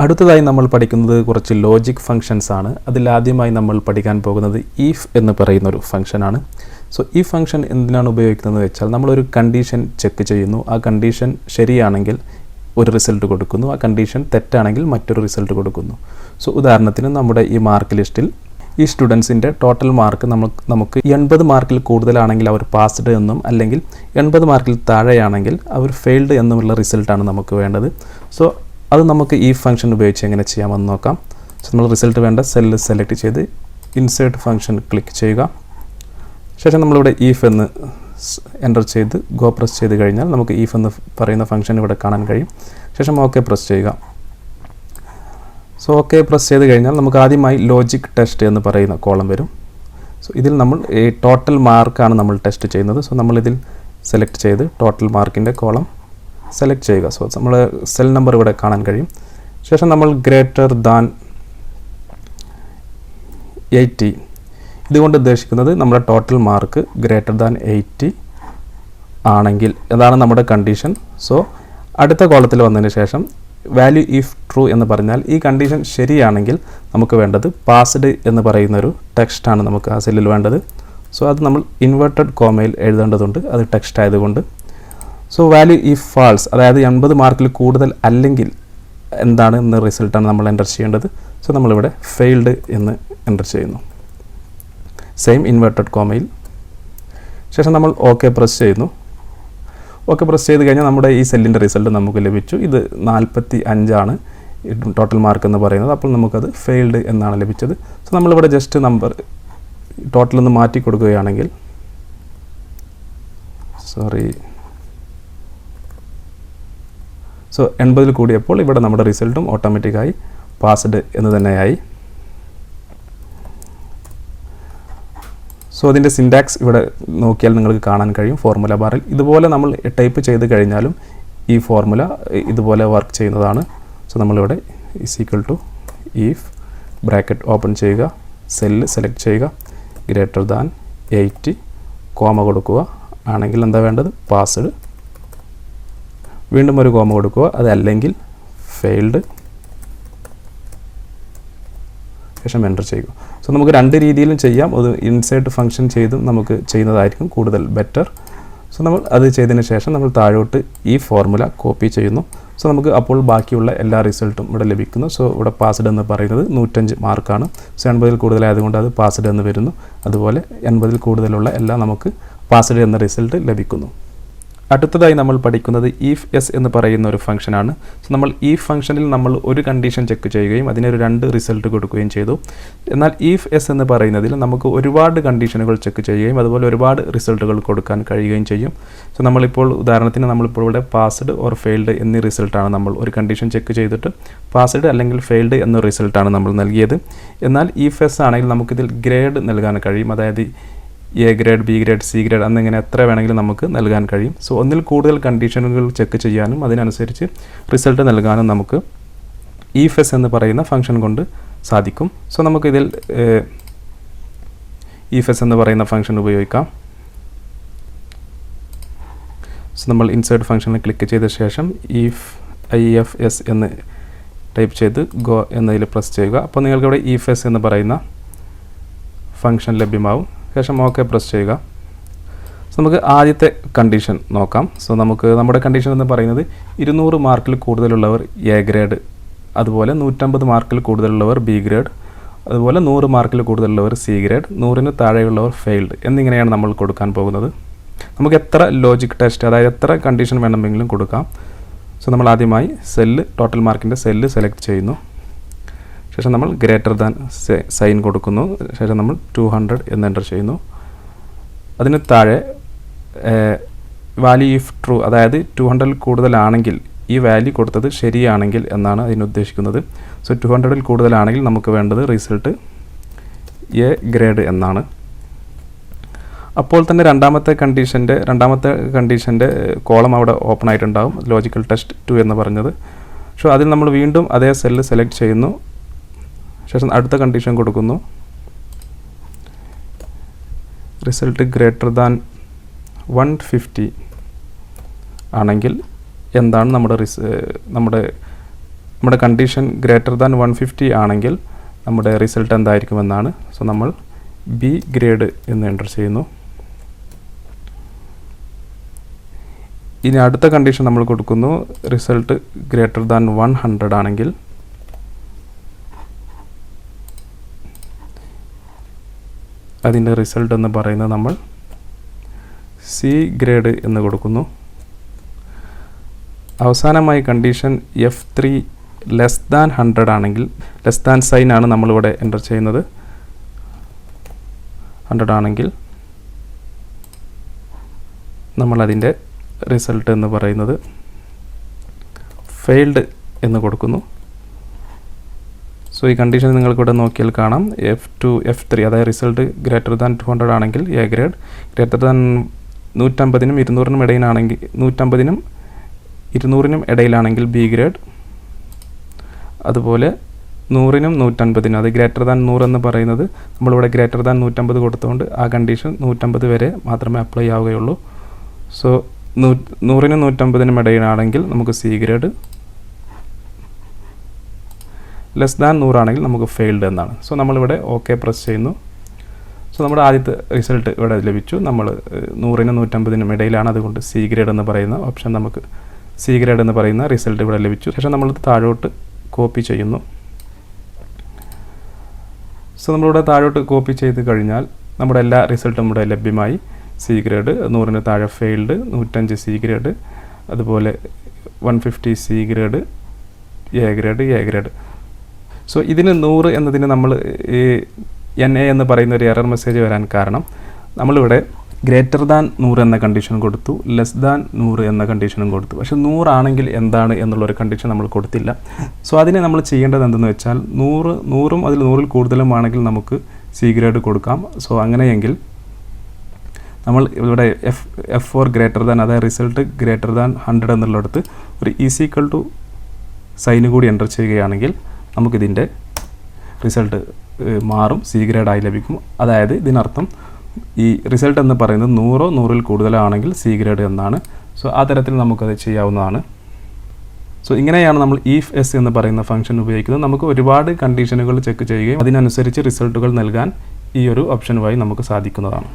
അടുത്തതായി നമ്മൾ പഠിക്കുന്നത് കുറച്ച് ലോജിക് ഫങ്ഷൻസ് ആണ്. അതിലാദ്യമായി നമ്മൾ പഠിക്കാൻ പോകുന്നത് if എന്ന് പറയുന്ന ഒരു ഫംഗ്ഷനാണ്. സോ ഈ ഫംഗ്ഷൻ എന്തിനാണ് ഉപയോഗിക്കുന്നത് വെച്ചാൽ നമ്മളൊരു കണ്ടീഷൻ ചെക്ക് ചെയ്യുന്നു. ആ കണ്ടീഷൻ ശരിയാണെങ്കിൽ ഒരു റിസൾട്ട് കൊടുക്കുന്നു, ആ കണ്ടീഷൻ തെറ്റാണെങ്കിൽ മറ്റൊരു റിസൾട്ട് കൊടുക്കുന്നു. സോ ഉദാഹരണത്തിന് നമ്മുടെ ഈ മാർക്ക് ലിസ്റ്റിൽ ഈ സ്റ്റുഡൻസിൻ്റെ ടോട്ടൽ മാർക്ക് നമുക്ക് 80 മാർക്കിൽ കൂടുതലാണെങ്കിൽ അവർ പാസ്ഡ് എന്നും അല്ലെങ്കിൽ 80 മാർക്കിൽ താഴെയാണെങ്കിൽ അവർ ഫെയിൽഡ് എന്നുമുള്ള റിസൾട്ടാണ് നമുക്ക് വേണ്ടത്. സോ അത് നമുക്ക് ഈ ഫംഗ്ഷൻ ഉപയോഗിച്ച് എങ്ങനെ ചെയ്യാമെന്ന് നോക്കാം. സോ നമ്മൾ റിസൾട്ട് വേണ്ട സെല്ല് സെലക്ട് ചെയ്ത് ഇൻസേർട്ട് ഫംഗ്ഷൻ ക്ലിക്ക് ചെയ്യുക. ശേഷം നമ്മളിവിടെ if എന്ന് എൻ്റർ ചെയ്ത് ഗോ പ്രസ് ചെയ്ത് കഴിഞ്ഞാൽ നമുക്ക് if എന്ന് പറയുന്ന ഫംഗ്ഷൻ ഇവിടെ കാണാൻ കഴിയും. ശേഷം ഓക്കെ പ്രസ് ചെയ്യുക. സോ ഓക്കെ പ്രസ് ചെയ്ത് കഴിഞ്ഞാൽ നമുക്ക് ആദ്യമായി ലോജിക് ടെസ്റ്റ് എന്ന് പറയുന്ന കോളം വരും. സോ ഇതിൽ നമ്മൾ ഈ ടോട്ടൽ മാർക്കാണ് നമ്മൾ ടെസ്റ്റ് ചെയ്യുന്നത്. സോ നമ്മളിതിൽ സെലക്ട് ചെയ്ത് ടോട്ടൽ മാർക്കിൻ്റെ കോളം സെലക്ട് ചെയ്യുക. സോ നമ്മൾ സെൽ നമ്പർ ഇവിടെ കാണാൻ കഴിയും. ശേഷം നമ്മൾ ഗ്രേറ്റർ ദാൻ 80 ഇതുകൊണ്ട് ഉദ്ദേശിക്കുന്നത് നമ്മുടെ ടോട്ടൽ മാർക്ക് ഗ്രേറ്റർ ദാൻ 80 ആണെങ്കിൽ അതാണ് നമ്മുടെ കണ്ടീഷൻ. സോ അടുത്ത കോളത്തിൽ വന്നതിന് ശേഷം വാല്യൂ ഇഫ് ട്രൂ എന്ന് പറഞ്ഞാൽ ഈ കണ്ടീഷൻ ശരിയാണെങ്കിൽ നമുക്ക് വേണ്ടത് പാസ്ഡ് എന്ന് പറയുന്നൊരു ടെക്സ്റ്റാണ് നമുക്ക് ആ സെല്ലിൽ വേണ്ടത്. സോ അത് നമ്മൾ ഇൻവെർട്ടഡ് കോമയിൽ എഴുതേണ്ടതുണ്ട്, അത് ടെക്സ്റ്റ് ആയതുകൊണ്ട്. സോ വാല്യൂ ഇഫ് ഫാൾസ്, അതായത് 80 മാർക്കിൽ കൂടുതൽ അല്ലെങ്കിൽ എന്താണ് എന്ന റിസൾട്ടാണ് നമ്മൾ എൻ്റർ ചെയ്യേണ്ടത്. സോ നമ്മളിവിടെ ഫെയിൽഡ് എന്ന് എൻ്റർ ചെയ്യുന്നു, സെയിം ഇൻവെർട്ടഡ് കോമയിൽ. ശേഷം നമ്മൾ ഓക്കെ പ്രസ് ചെയ്യുന്നു. ഓക്കെ പ്രസ് ചെയ്ത് കഴിഞ്ഞാൽ നമ്മുടെ ഈ സെല്ലിൻ്റെ റിസൾട്ട് നമുക്ക് ലഭിച്ചു. ഇത് 45 ആണ് ടോട്ടൽ മാർക്ക് എന്ന് പറയുന്നത്. അപ്പോൾ നമുക്കത് ഫെയിൽഡ് എന്നാണ് ലഭിച്ചത്. സോ നമ്മളിവിടെ ജസ്റ്റ് നമ്പർ ടോട്ടൽ ഒന്ന് മാറ്റി കൊടുക്കുകയാണെങ്കിൽ സോ 80 കൂടിയപ്പോൾ ഇവിടെ നമ്മുടെ റിസൾട്ടും ഓട്ടോമാറ്റിക്കായി പാസ്ഡ് എന്ന് തന്നെയായി. സോ അതിൻ്റെ സിൻറ്റാക്സ് ഇവിടെ നോക്കിയാൽ നിങ്ങൾക്ക് കാണാൻ കഴിയും ഫോർമുല ബാറിൽ. ഇതുപോലെ നമ്മൾ ടൈപ്പ് ചെയ്ത് കഴിഞ്ഞാലും ഈ ഫോർമുല ഇതുപോലെ വർക്ക് ചെയ്യുന്നതാണ്. സോ നമ്മളിവിടെ = if ബ്രാക്കറ്റ് ഓപ്പൺ ചെയ്യുക, സെല്ല് സെലക്ട് ചെയ്യുക, ഗ്രേറ്റർ ദാൻ 80 കോമ കൊടുക്കുക, ആണെങ്കിൽ എന്താ വേണ്ടത് പാസ്ഡ്, വീണ്ടും ഒരു കോമ കൊടുക്കുക, അതല്ലെങ്കിൽ ഫെയിൽഡ്, ശേഷം എൻ്റർ ചെയ്യുക. സോ നമുക്ക് രണ്ട് രീതിയിലും ചെയ്യാം. അത് ഇൻസേർട്ട് ഫംഗ്ഷൻ ചെയ്തും നമുക്ക് ചെയ്യുന്നതായിരിക്കും കൂടുതൽ ബെറ്റർ. സോ നമ്മൾ അത് ചെയ്തതിന് ശേഷം നമ്മൾ താഴോട്ട് ഈ ഫോർമുല കോപ്പി ചെയ്യുന്നു. സോ നമുക്ക് അപ്പോൾ ബാക്കിയുള്ള എല്ലാ റിസൾട്ടും ഇവിടെ ലഭിക്കുന്നു. സോ ഇവിടെ പാസ്ഡ് എന്ന് പറയുന്നത് 105 മാർക്കാണ്. സോ 80 കൂടുതലായതുകൊണ്ട് അത് പാസ്ഡ് എന്ന് വരുന്നു. അതുപോലെ 80 കൂടുതലുള്ള എല്ലാം നമുക്ക് പാസ്ഡ് എന്ന റിസൾട്ട് ലഭിക്കുന്നു. അടുത്തതായി നമ്മൾ പഠിക്കുന്നത് if s എന്ന് പറയുന്ന ഒരു ഫംഗ്ഷനാണ്. സോ നമ്മൾ ഈ ഫംഗ്ഷനിൽ നമ്മൾ ഒരു കണ്ടീഷൻ ചെക്ക് ചെയ്യുകയും അതിനൊരു 2 റിസൾട്ട് കൊടുക്കുകയും ചെയ്തു. എന്നാൽ if s എന്ന് പറയുന്നതിൽ നമുക്ക് ഒരുപാട് കണ്ടീഷനുകൾ ചെക്ക് ചെയ്യുകയും അതുപോലെ ഒരുപാട് റിസൾട്ടുകൾ കൊടുക്കാൻ കഴിയുകയും ചെയ്യും. സോ നമ്മളിപ്പോൾ ഉദാഹരണത്തിന് നമ്മളിപ്പോൾ ഇവിടെ പാസ്ഡ് ഓർ ഫെയിൽഡ് എന്നീ റിസൾട്ടാണ് നമ്മൾ ഒരു കണ്ടീഷൻ ചെക്ക് ചെയ്തിട്ട് പാസ്ഡ് അല്ലെങ്കിൽ ഫെയിൽഡ് എന്ന റിസൾട്ടാണ് നമ്മൾ നൽകിയത്. എന്നാൽ if s ആണെങ്കിൽ നമുക്കിതിൽ ഗ്രേഡ് നൽകാൻ കഴിയും. അതായത് A grade, B grade, C grade എന്നിങ്ങനെ എത്ര വേണമെങ്കിലും നമുക്ക് നൽകാൻ കഴിയും. സോ ഒന്നിൽ കൂടുതൽ കണ്ടീഷനുകൾ ചെക്ക് ചെയ്യാനും അതിനനുസരിച്ച് റിസൾട്ട് നൽകാനും നമുക്ക് if s എന്ന് പറയുന്ന ഫംഗ്ഷൻ കൊണ്ട് സാധിക്കും. സോ നമുക്കിതിൽ if s എന്ന് പറയുന്ന ഫംഗ്ഷൻ ഉപയോഗിക്കാം. സോ നമ്മൾ ഇൻസേർട്ട് ഫംഗ്ഷനിൽ ക്ലിക്ക് ചെയ്ത ശേഷം ifs എന്ന് ടൈപ്പ് ചെയ്ത് ഗോ എന്നതിൽ പ്രസ് ചെയ്യുക. അപ്പോൾ നിങ്ങൾക്കിവിടെ if s എന്ന് പറയുന്ന ഫംഗ്ഷൻ ലഭ്യമാവും. ശേഷം ഓക്കെ പ്രസ് ചെയ്യുക. സോ നമുക്ക് ആദ്യത്തെ കണ്ടീഷൻ നോക്കാം. സോ നമുക്ക് നമ്മുടെ കണ്ടീഷൻ എന്ന് പറയുന്നത് 200 മാർക്കിൽ കൂടുതലുള്ളവർ എ ഗ്രേഡ്, അതുപോലെ 150 മാർക്കിൽ കൂടുതലുള്ളവർ ബി ഗ്രേഡ്, അതുപോലെ 100 മാർക്കിൽ കൂടുതലുള്ളവർ സി ഗ്രേഡ്, 100ന് താഴെയുള്ളവർ ഫെയിൽഡ് എന്നിങ്ങനെയാണ് നമ്മൾ കൊടുക്കാൻ പോകുന്നത്. നമുക്ക് എത്ര ലോജിക് ടെസ്റ്റ്, അതായത് എത്ര കണ്ടീഷൻ വേണമെങ്കിലും കൊടുക്കാം. സോ നമ്മൾ ആദ്യമായി സെല്ല് ടോട്ടൽ മാർക്കിൻ്റെ സെല്ല് സെലക്ട് ചെയ്യുന്നു. ശേഷം നമ്മൾ ഗ്രേറ്റർ ദാൻ സൈൻ കൊടുക്കുന്നു. ശേഷം നമ്മൾ 200 എന്ന് എൻ്റർ ചെയ്യുന്നു. അതിന് താഴെ വാല്യൂ ഇഫ് ട്രൂ, അതായത് 200 കൂടുതലാണെങ്കിൽ ഈ വാല്യൂ കൊടുത്തത് ശരിയാണെങ്കിൽ എന്നാണ് അതിനുദ്ദേശിക്കുന്നത്. സോ 200 കൂടുതലാണെങ്കിൽ നമുക്ക് വേണ്ടത് റിസൾട്ട് എ ഗ്രേഡ് എന്നാണ്. അപ്പോൾ തന്നെ രണ്ടാമത്തെ കണ്ടീഷൻ്റെ കോളം അവിടെ ഓപ്പൺ ആയിട്ടുണ്ടാകും, ലോജിക്കൽ ടെസ്റ്റ് 2 എന്ന് പറഞ്ഞത്. സോ അതിൽ നമ്മൾ വീണ്ടും അതേ സെല്ല് സെലക്ട് ചെയ്യുന്നു. ശേഷം അടുത്ത കണ്ടീഷൻ കൊടുക്കുന്നു, റിസൾട്ട് ഗ്രേറ്റർ ദാൻ 150 ആണെങ്കിൽ എന്താണ് നമ്മുടെ നമ്മുടെ കണ്ടീഷൻ ഗ്രേറ്റർ ദാൻ 150 ആണെങ്കിൽ നമ്മുടെ റിസൾട്ട് എന്തായിരിക്കുമെന്നാണ്. സോ നമ്മൾ ബി ഗ്രേഡ് എന്ന് എൻ്റർ ചെയ്യുന്നു. ഇനി അടുത്ത കണ്ടീഷൻ നമ്മൾ കൊടുക്കുന്നു റിസൾട്ട് ഗ്രേറ്റർ ദാൻ 100 ആണെങ്കിൽ അതിൻ്റെ റിസൾട്ട് എന്ന് പറയുന്നത് നമ്മൾ സി ഗ്രേഡ് എന്ന് കൊടുക്കുന്നു. അവസാനമായി കണ്ടീഷൻ F3 ലെസ് ദാൻ 100 ആണെങ്കിൽ, ലെസ് ദാൻ സൈൻ ആണ് നമ്മളിവിടെ എൻ്റർ ചെയ്യുന്നത്. 100 ആണെങ്കിൽ നമ്മളതിൻ്റെ റിസൾട്ട് എന്ന് പറയുന്നത് ഫെയിൽഡ് എന്ന് കൊടുക്കുന്നു. സോ ഈ കണ്ടീഷൻ നിങ്ങൾക്കിവിടെ നോക്കിയാൽ കാണാം. F2 F3 അതായത് റിസൾട്ട് ഗ്രേറ്റർ ദാൻ 200 ആണെങ്കിൽ എ ഗ്രേഡ്, ഗ്രേറ്റർ ദാൻ 150-നും 200-നും ഇടയിലാണെങ്കിൽ 150-നും 200-നും ഇടയിലാണെങ്കിൽ ബി ഗ്രേഡ്, അതുപോലെ 100-നും 150-നും അത് ഗ്രേറ്റർ ദാൻ 100 എന്ന് പറയുന്നത് നമ്മളിവിടെ ഗ്രേറ്റർ ദാൻ 150 കൊടുത്തുകൊണ്ട് ആ കണ്ടീഷൻ 150 വരെ മാത്രമേ അപ്ലൈ ആവുകയുള്ളൂ. സോ 100-നും 150-നും ഇടയിലാണെങ്കിൽ നമുക്ക് സി ഗ്രേഡ്, ലെസ് ദാൻ 100 ആണെങ്കിൽ നമുക്ക് ഫെയിൽഡ് എന്നാണ്. സോ നമ്മളിവിടെ ഓക്കെ പ്രസ് ചെയ്യുന്നു. സോ നമ്മുടെ ആദ്യത്തെ റിസൾട്ട് ഇവിടെ ലഭിച്ചു. നമ്മൾ 100-നും 150-നും ഇടയിലാണ്, അതുകൊണ്ട് സി ഗ്രേഡ് എന്ന് പറയുന്ന ഓപ്ഷൻ നമുക്ക് സി ഗ്രേഡ് എന്ന് പറയുന്ന റിസൾട്ട് ഇവിടെ ലഭിച്ചു. ശേഷം നമ്മൾ താഴോട്ട് കോപ്പി ചെയ്യുന്നു. സോ നമ്മളിവിടെ താഴോട്ട് കോപ്പി ചെയ്ത് കഴിഞ്ഞാൽ നമ്മുടെ എല്ലാ റിസൾട്ടും ഇവിടെ ലഭ്യമായി. സി ഗ്രേഡ്, 100-ന് താഴെ ഫെയിൽഡ്, 105 സി ഗ്രേഡ്, അതുപോലെ 150 C grade, A grade. So ഇതിന് 100 എന്നതിന് നമ്മൾ NA എന്ന് പറയുന്ന ഒരു എറർ മെസ്സേജ് വരാൻ കാരണം നമ്മളിവിടെ ഗ്രേറ്റർ ദാൻ 100 എന്ന കണ്ടീഷൻ കൊടുത്തു, ലെസ് ദാൻ 100 എന്ന കണ്ടീഷനും കൊടുത്തു. പക്ഷേ 100 ആണെങ്കിൽ എന്താണ് എന്നുള്ളൊരു കണ്ടീഷൻ നമ്മൾ കൊടുത്തില്ല. സോ അതിനെ നമ്മൾ ചെയ്യേണ്ടത് എന്തെന്ന് വെച്ചാൽ 100-ഉം അതിൽ 100-ൽ കൂടുതലും ആണെങ്കിൽ നമുക്ക് സി ഗ്രേഡ് കൊടുക്കാം. സോ അങ്ങനെയെങ്കിൽ നമ്മൾ ഇവിടെ F4 ഗ്രേറ്റർ ദാൻ, അതായത് റിസൾട്ട് ഗ്രേറ്റർ ദാൻ 100 എന്നുള്ളിടത്ത് ഒരു ഈക്വൽ ടു സൈന് കൂടി എൻ്റർ ചെയ്യുകയാണെങ്കിൽ നമുക്കിതിൻ്റെ റിസൾട്ട് മാറും, സി ഗ്രേഡായി ലഭിക്കും. അതായത് ഇതിനർത്ഥം ഈ റിസൾട്ട് എന്ന് പറയുന്നത് 100-ഓ 100-ൽ കൂടുതലാണെങ്കിൽ സി ഗ്രേഡ് എന്നാണ്. സോ ആ തരത്തിൽ നമുക്കത് ചെയ്യാവുന്നതാണ്. സോ ഇങ്ങനെയാണ് നമ്മൾ ഈഫ് എസ് എന്ന് പറയുന്ന ഫംഗ്ഷൻ ഉപയോഗിക്കുന്നത്. നമുക്ക് ഒരുപാട് കണ്ടീഷനുകൾ ചെക്ക് ചെയ്യുകയും അതിനനുസരിച്ച് റിസൾട്ടുകൾ നൽകാൻ ഈ ഒരു ഓപ്ഷൻ വഴി നമുക്ക് സാധിക്കുന്നതാണ്.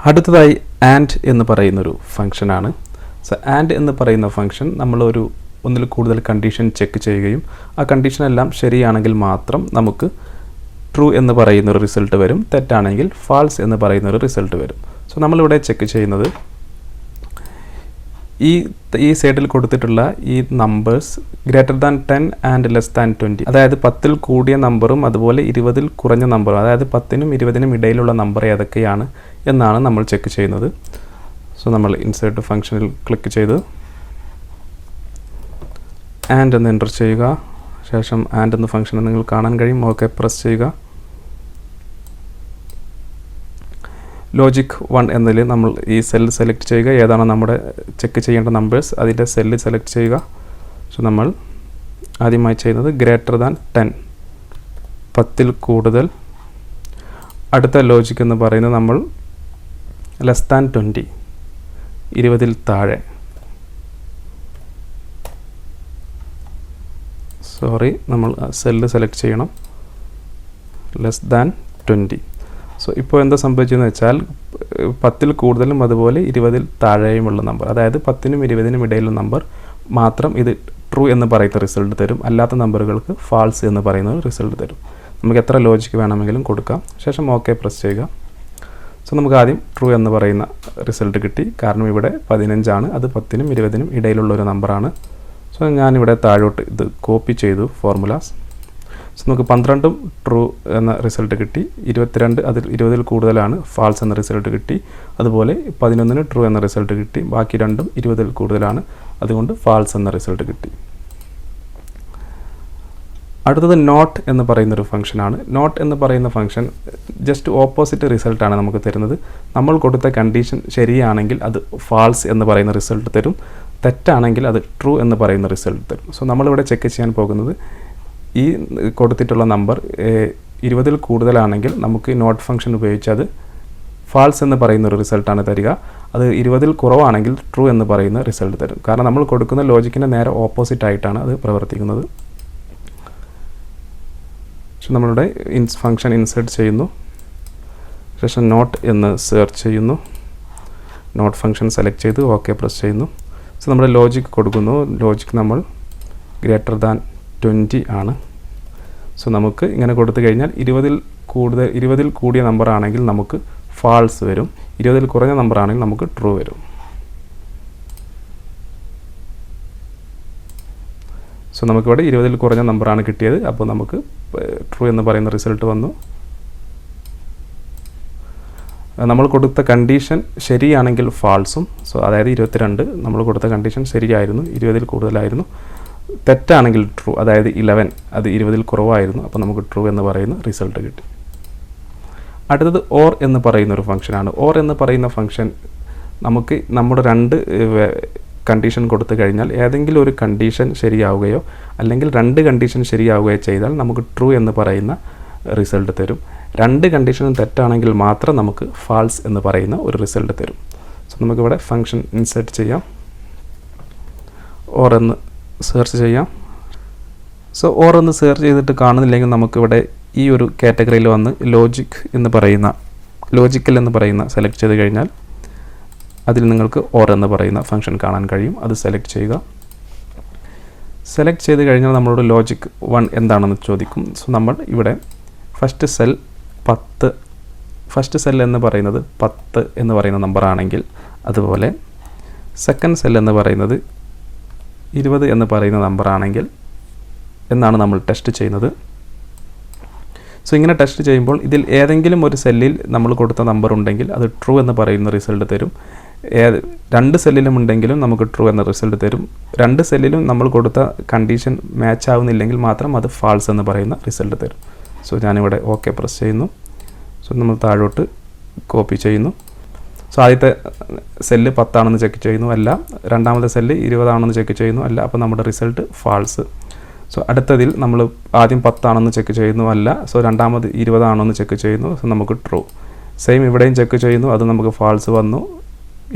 അടുത്തതായി ആൻഡ് എന്ന് പറയുന്നൊരു ഫംഗ്ഷനാണ്. സോ ആൻഡ് എന്ന് പറയുന്ന ഫംഗ്ഷൻ നമ്മളൊരു ഒന്നിൽ കൂടുതൽ കണ്ടീഷൻ ചെക്ക് ചെയ്യുകയും ആ കണ്ടീഷനെല്ലാം ശരിയാണെങ്കിൽ മാത്രം നമുക്ക് ട്രൂ എന്ന് പറയുന്നൊരു റിസൾട്ട് വരും, തെറ്റാണെങ്കിൽ ഫാൾസ് എന്ന് പറയുന്നൊരു റിസൾട്ട് വരും. സോ നമ്മളിവിടെ ചെക്ക് ചെയ്യുന്നത് ഈ സൈഡിൽ കൊടുത്തിട്ടുള്ള ഈ numbers greater than 10 and less than 20, അതായത് 10-ൽ കൂടിയ നമ്പറും അതുപോലെ 20-ൽ കുറഞ്ഞ നമ്പറും, അതായത് 10-നും 20-നും ഇടയിലുള്ള നമ്പർ ഏതൊക്കെയാണ് എന്നാണ് നമ്മൾ ചെക്ക് ചെയ്യുന്നത്. സോ നമ്മൾ ഇൻസേർട്ട് ഫംഗ്ഷനിൽ ക്ലിക്ക് ചെയ്ത് ആൻഡ് എന്ന് എൻ്റർ ചെയ്യുക. ശേഷം ആൻഡ് എന്ന ഫംഗ്ഷൻ നിങ്ങൾ കാണാൻ കഴിയും. ഓക്കെ പ്രസ് ചെയ്യുക. ലോജിക് 1 എന്നതിൽ നമ്മൾ ഈ സെൽ സെലക്ട് ചെയ്യുക, ഏതാണ് നമ്മുടെ ചെക്ക് ചെയ്യേണ്ട നമ്പേഴ്സ് അതിൻ്റെ സെല്ല് സെലക്ട് ചെയ്യുക. സോ നമ്മൾ ആദ്യമായി ചെയ്യുന്നത് ഗ്രേറ്റർ ദാൻ 10, 10-ൽ കൂടുതൽ. അടുത്ത ലോജിക് എന്ന് പറയുന്നത് നമ്മൾ ലെസ് ദാൻ 20, 20-ൽ താഴെ. നമ്മൾ സെല്ല് സെലക്ട് ചെയ്യണം, ലെസ് ദാൻ 20. സോ ഇപ്പോൾ എന്താ സംഭവിച്ചതെന്ന് വെച്ചാൽ 10-ൽ കൂടുതലും അതുപോലെ 20-ൽ താഴെയുമുള്ള നമ്പർ, അതായത് 10-നും 20-നും ഇടയിലുള്ള നമ്പർ മാത്രം ഇത് ട്രൂ എന്ന് പറയുന്ന റിസൾട്ട് തരും, അല്ലാത്ത നമ്പറുകൾക്ക് ഫാൾസ് എന്ന് പറയുന്ന റിസൾട്ട് തരും. നമുക്ക് എത്ര ലോജിക്ക് വേണമെങ്കിലും കൊടുക്കാം. ശേഷം ഓക്കെ പ്രസ് ചെയ്യുക. സോ നമുക്ക് ആദ്യം ട്രൂ എന്ന് പറയുന്ന റിസൾട്ട് കിട്ടി, കാരണം ഇവിടെ 15 ആണ്, അത് 10-നും 20-നും ഇടയിലുള്ള ഒരു നമ്പറാണ്. സോ ഞാനിവിടെ താഴോട്ട് ഇത് കോപ്പി ചെയ്തു ഫോർമുലാസ്. സോ നമുക്ക് 12-ഉം ട്രൂ എന്ന റിസൾട്ട് കിട്ടി, 22 അതിൽ 20-ൽ കൂടുതലാണ് ഫാൾസ് എന്ന റിസൾട്ട് കിട്ടി, അതുപോലെ 11-ന് ട്രൂ എന്ന റിസൾട്ട് കിട്ടി, ബാക്കി രണ്ടും 20-ൽ കൂടുതലാണ്, അതുകൊണ്ട് ഫാൾസ് എന്ന റിസൾട്ട് കിട്ടി. അടുത്തത് നോട്ട് എന്ന് പറയുന്നൊരു ഫംഗ്ഷനാണ്. നോട്ട് എന്ന് പറയുന്ന ഫംഗ്ഷൻ ജസ്റ്റ് ഓപ്പോസിറ്റ് റിസൾട്ടാണ് നമുക്ക് തരുന്നത്. നമ്മൾ കൊടുത്ത കണ്ടീഷൻ ശരിയാണെങ്കിൽ അത് ഫാൾസ് എന്ന് പറയുന്ന റിസൾട്ട് തരും, തെറ്റാണെങ്കിൽ അത് ട്രൂ എന്ന് പറയുന്ന റിസൾട്ട് തരും. സോ നമ്മളിവിടെ ചെക്ക് ചെയ്യാൻ പോകുന്നത് ഈ കൊടുത്തിട്ടുള്ള നമ്പർ 20-ൽ കൂടുതലാണെങ്കിൽ നമുക്ക് നോട്ട് ഫംഗ്ഷൻ ഉപയോഗിച്ച് അത് ഫാൾസ് എന്ന് പറയുന്ന ഒരു റിസൾട്ടാണ് തരിക. അത് 20-ൽ കുറവാണെങ്കിൽ ട്രൂ എന്ന് പറയുന്ന റിസൾട്ട് തരും. കാരണം നമ്മൾ കൊടുക്കുന്ന ലോജിക്കിൻ്റെ നേരെ ഓപ്പോസിറ്റ് ആയിട്ടാണ് അത് പ്രവർത്തിക്കുന്നത്. സോ നമ്മളുടെ ഫംഗ്ഷൻ ഇൻസേർട്ട് ചെയ്യുന്നു, ശേഷം നോട്ട് എന്ന് സെർച്ച് ചെയ്യുന്നു, നോട്ട് ഫംഗ്ഷൻ സെലക്ട് ചെയ്ത് ഓക്കെ പ്രസ് ചെയ്യുന്നു. സോ നമ്മുടെ ലോജിക് കൊടുക്കുന്നു, ലോജിക് നമ്മൾ ഗ്രേറ്റർ ദാൻ 20 ആണ്. സോ നമുക്ക് ഇങ്ങനെ കൊടുത്തു കഴിഞ്ഞാൽ 20-ൽ കൂടിയ നമ്പർ ആണെങ്കിൽ നമുക്ക് ഫാൾസ് വരും, 20-ൽ കുറഞ്ഞ നമ്പർ ആണെങ്കിൽ നമുക്ക് ട്രൂ വരും. സോ നമുക്കിവിടെ 20-ൽ കുറഞ്ഞ നമ്പറാണ് കിട്ടിയത്, അപ്പോൾ നമുക്ക് ട്രൂ എന്ന് പറയുന്ന റിസൾട്ട് വന്നു. നമ്മൾ കൊടുത്ത കണ്ടീഷൻ ശരിയാണെങ്കിൽ ഫാൾസും, സോ അതായത് 22 നമ്മൾ കൊടുത്ത കണ്ടീഷൻ ശരിയായിരുന്നു, 20-ൽ കൂടുതലായിരുന്നു. തെറ്റാണെങ്കിൽ ട്രൂ, അതായത് 11 അത് 20-ൽ കുറവായിരുന്നു, അപ്പോൾ നമുക്ക് ട്രൂ എന്ന് പറയുന്ന റിസൾട്ട് കിട്ടി. അടുത്തത് ഓർ എന്ന് പറയുന്ന ഒരു ഫംഗ്ഷനാണ്. ഓർ എന്ന് പറയുന്ന ഫംഗ്ഷൻ നമുക്ക് നമ്മുടെ 2 കണ്ടീഷൻ കൊടുത്തു കഴിഞ്ഞാൽ ഏതെങ്കിലും ഒരു കണ്ടീഷൻ ശരിയാവുകയോ അല്ലെങ്കിൽ 2 കണ്ടീഷൻ ശരിയാവുകയോ ചെയ്താൽ നമുക്ക് ട്രൂ എന്ന് പറയുന്ന റിസൾട്ട് തരും. 2 കണ്ടീഷനും തെറ്റാണെങ്കിൽ മാത്രം നമുക്ക് ഫാൾസ് എന്ന് പറയുന്ന ഒരു റിസൾട്ട് തരും. സോ നമുക്കിവിടെ ഫംഗ്ഷൻ ഇൻസേർട്ട് ചെയ്യാം, ഓർ എന്ന് സെർച്ച് ചെയ്യാം. സോ ഓർ എന്ന് സെർച്ച് ചെയ്തിട്ട് കാണുന്നില്ലെങ്കിൽ നമുക്കിവിടെ ഈ ഒരു കാറ്റഗറിയിൽ വന്ന് ലോജിക്കൽ എന്ന് പറയുന്ന സെലക്ട് ചെയ്ത് കഴിഞ്ഞാൽ അതിൽ നിങ്ങൾക്ക് ഓർ എന്ന് പറയുന്ന ഫംഗ്ഷൻ കാണാൻ കഴിയും. അത് സെലക്ട് ചെയ്യുക. സെലക്ട് ചെയ്ത് കഴിഞ്ഞാൽ നമ്മളോട് ലോജിക് 1 എന്താണെന്ന് ചോദിക്കും. സോ നമ്മൾ ഇവിടെ ഫസ്റ്റ് സെൽ എന്ന് പറയുന്നത് 10 എന്ന് പറയുന്ന നമ്പർ ആണെങ്കിൽ, അതുപോലെ സെക്കൻഡ് സെൽ എന്ന് പറയുന്നത് 20 എന്ന് പറയുന്ന നമ്പർ ആണെങ്കിൽ എന്നാണ് നമ്മൾ ടെസ്റ്റ് ചെയ്യുന്നത്. സോ ഇങ്ങനെ ടെസ്റ്റ് ചെയ്യുമ്പോൾ ഇതിൽ ഏതെങ്കിലും ഒരു സെല്ലിൽ നമ്മൾ കൊടുത്ത നമ്പർ ഉണ്ടെങ്കിൽ അത് ട്രൂ എന്ന് പറയുന്ന റിസൾട്ട് തരും. 2 സെല്ലിലും ഉണ്ടെങ്കിലും നമുക്ക് ട്രൂ എന്ന റിസൾട്ട് തരും. 2 സെല്ലിലും നമ്മൾ കൊടുത്ത കണ്ടീഷൻ മാച്ച് ആവുന്നില്ലെങ്കിൽ മാത്രം അത് ഫാൾസ് എന്ന് പറയുന്ന റിസൾട്ട് തരും. സോ ഞാനിവിടെ ഓക്കെ പ്രസ് ചെയ്യുന്നു. സോ നമ്മൾ താഴോട്ട് കോപ്പി ചെയ്യുന്നു. സോ ആദ്യത്തെ സെല്ല് 10 ആണെന്ന് ചെക്ക് ചെയ്യുന്നു, അല്ല. രണ്ടാമത്തെ സെല്ല് 20 ആണെന്ന് ചെക്ക് ചെയ്യുന്നു, അല്ല. അപ്പോൾ നമ്മുടെ റിസൾട്ട് ഫാൾസ്. സോ അടുത്തതിൽ നമ്മൾ ആദ്യം 10 ആണെന്ന് ചെക്ക് ചെയ്യുന്നു, അല്ല. സോ രണ്ടാമത് 20 ആണോ എന്ന് ചെക്ക് ചെയ്യുന്നു, സോ നമുക്ക് ട്രൂ. സെയിം ഇവിടെയും ചെക്ക് ചെയ്യുന്നു, അത് നമുക്ക് ഫാൾസ് വന്നു.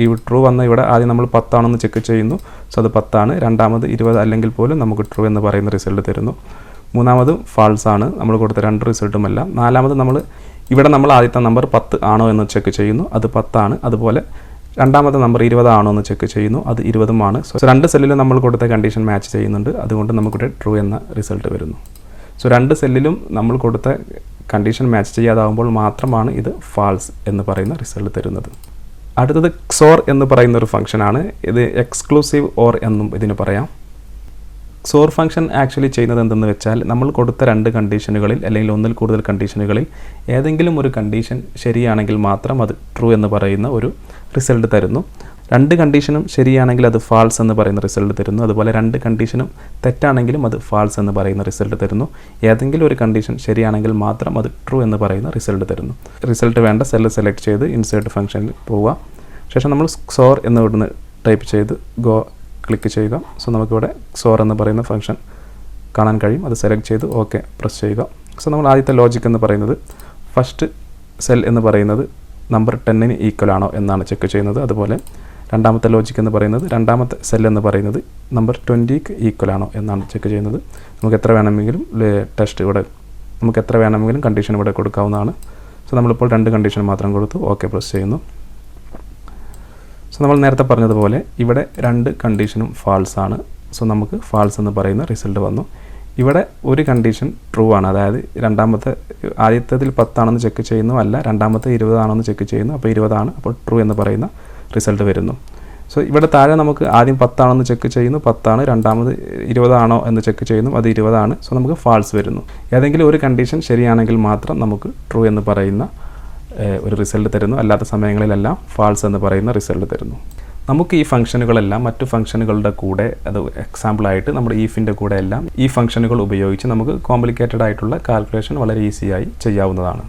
ഈ ട്രൂ വന്ന ഇവിടെ ആദ്യം നമ്മൾ 10 ആണെന്ന് ചെക്ക് ചെയ്യുന്നു, സോ അത് 10 ആണ്. രണ്ടാമത് 20 അല്ലെങ്കിൽ പോലും നമുക്ക് ട്രൂ എന്ന് പറയുന്ന റിസൾട്ട് തരുന്നു. മൂന്നാമത് ഫാൾസ് ആണ്, നമ്മൾ കൊടുത്ത 2 റിസൾട്ടുമല്ല. നാലാമത് ഇവിടെ നമ്മൾ ആദ്യത്തെ നമ്പർ 10 ആണോ എന്ന് ചെക്ക് ചെയ്യുന്നു, അത് 10 ആണ്. അതുപോലെ രണ്ടാമത്തെ നമ്പർ 20 ആണോ എന്ന് ചെക്ക് ചെയ്യുന്നു, അത് 20 ആണ്. സോ 2 സെല്ലിലും നമ്മൾ കൊടുത്ത കണ്ടീഷൻ മാച്ച് ചെയ്യുന്നുണ്ട്, അതുകൊണ്ട് നമുക്കിവിടെ ട്രൂ എന്ന റിസൾട്ട് വരുന്നു. സോ 2 സെല്ലിലും നമ്മൾ കൊടുത്ത കണ്ടീഷൻ മാച്ച് ചെയ്യാതാവുമ്പോൾ മാത്രമാണ് ഇത് ഫാൾസ് എന്ന് പറയുന്ന റിസൾട്ട് തരുന്നത്. അടുത്തത് XOR എന്ന് പറയുന്ന ഒരു ഫംഗ്ഷനാണ്. ഇത് എക്സ്ക്ലൂസീവ് ഓർ എന്നും ഇതിന് പറയാം. XOR ഫംഗ്ഷൻ ആക്ച്വലി ചെയ്യുന്നത് എന്തെന്ന് വെച്ചാൽ നമ്മൾ കൊടുത്ത 2 കണ്ടീഷനുകളിൽ അല്ലെങ്കിൽ ഒന്നിൽ കൂടുതൽ കണ്ടീഷനുകളിൽ ഏതെങ്കിലും ഒരു കണ്ടീഷൻ ശരിയാണെങ്കിൽ മാത്രം അത് ട്രൂ എന്ന് പറയുന്ന ഒരു റിസൾട്ട് തരുന്നു. 2 കണ്ടീഷനും ശരിയാണെങ്കിൽ അത് ഫാൾസ് എന്ന് പറയുന്ന റിസൾട്ട് തരുന്നു. അതുപോലെ 2 കണ്ടീഷനും തെറ്റാണെങ്കിലും അത് ഫാൾസ് എന്ന് പറയുന്ന റിസൾട്ട് തരുന്നു. ഏതെങ്കിലും ഒരു കണ്ടീഷൻ ശരിയാണെങ്കിൽ മാത്രം അത് ട്രൂ എന്ന് പറയുന്ന റിസൾട്ട് തരുന്നു. റിസൾട്ട് വേണ്ട സെല്ല് സെലക്ട് ചെയ്ത് ഇൻസേർട്ട് ഫംഗ്ഷനിൽ പോവുക. ശേഷം നമ്മൾ XOR എന്ന് ഇവിടുന്ന് ടൈപ്പ് ചെയ്ത് ക്ലിക്ക് ചെയ്യുക. സോ നമുക്കിവിടെ XOR എന്ന് പറയുന്ന ഫംഗ്ഷൻ കാണാൻ കഴിയും. അത് സെലക്ട് ചെയ്ത് ഓക്കെ പ്രസ് ചെയ്യുക. സോ നമ്മൾ ആദ്യത്തെ ലോജിക് എന്ന് പറയുന്നത് ഫസ്റ്റ് സെൽ എന്ന് പറയുന്നത് നമ്പർ 10ന് ഈക്വൽ ആണോ എന്നാണ് ചെക്ക് ചെയ്യുന്നത്. അതുപോലെ രണ്ടാമത്തെ ലോജിക് എന്ന് പറയുന്നത് രണ്ടാമത്തെ സെൽ എന്ന് പറയുന്നത് നമ്പർ 20ക്ക് ഈക്വൽ ആണോ എന്നാണ് ചെക്ക് ചെയ്യുന്നത്. നമുക്ക് എത്ര വേണമെങ്കിലും കണ്ടീഷൻ ഇവിടെ കൊടുക്കാവുന്നതാണ്. സോ നമ്മളിപ്പോൾ 2 കണ്ടീഷൻ മാത്രം കൊടുത്തു ഓക്കെ പ്രസ് ചെയ്യുന്നു. സോ നമ്മൾ നേരത്തെ പറഞ്ഞതുപോലെ ഇവിടെ 2 കണ്ടീഷനും ഫാൾസ് ആണ്. സോ നമുക്ക് ഫാൾസ് എന്ന് പറയുന്ന റിസൾട്ട് വന്നു. ഇവിടെ ഒരു കണ്ടീഷൻ ട്രൂ ആണ്, അതായത് ആദ്യത്തേതിൽ 10 ആണെന്ന് ചെക്ക് ചെയ്യുന്നു, അല്ല. രണ്ടാമത്തെ 20 ആണെന്ന് ചെക്ക് ചെയ്യുന്നു, അപ്പോൾ 20 ആണ്, അപ്പോൾ ട്രൂ എന്ന് പറയുന്ന റിസൾട്ട് വരുന്നു. സോ ഇവിടെ താഴെ നമുക്ക് ആദ്യം 10 ആണെന്ന് ചെക്ക് ചെയ്യുന്നു, 10 ആണ്. രണ്ടാമത് 20 ആണോ എന്ന് ചെക്ക് ചെയ്യുന്നു, അത് 20 ആണ്. സോ നമുക്ക് ഫാൾസ് വരുന്നു. ഏതെങ്കിലും ഒരു കണ്ടീഷൻ ശരിയാണെങ്കിൽ മാത്രം നമുക്ക് ട്രൂ എന്ന് പറയുന്ന ഒരു റിസൾട്ട് തരുന്നു. അല്ലാത്ത സമയങ്ങളിലെല്ലാം ഫാൾസ് എന്ന് പറയുന്ന റിസൾട്ട് തരുന്നു. നമുക്ക് ഈ ഫംഗ്ഷനുകളെല്ലാം മറ്റു ഫംഗ്ഷനുകളുടെ കൂടെ, അത് എക്സാമ്പിളായിട്ട് നമ്മുടെ ഈഫിൻ്റെ കൂടെ എല്ലാം ഈ ഫംഗ്ഷനുകൾ ഉപയോഗിച്ച് നമുക്ക് കോംപ്ലിക്കേറ്റഡ് ആയിട്ടുള്ള കാൽക്കുലേഷൻ വളരെ ഈസിയായി ചെയ്യാവുന്നതാണ്.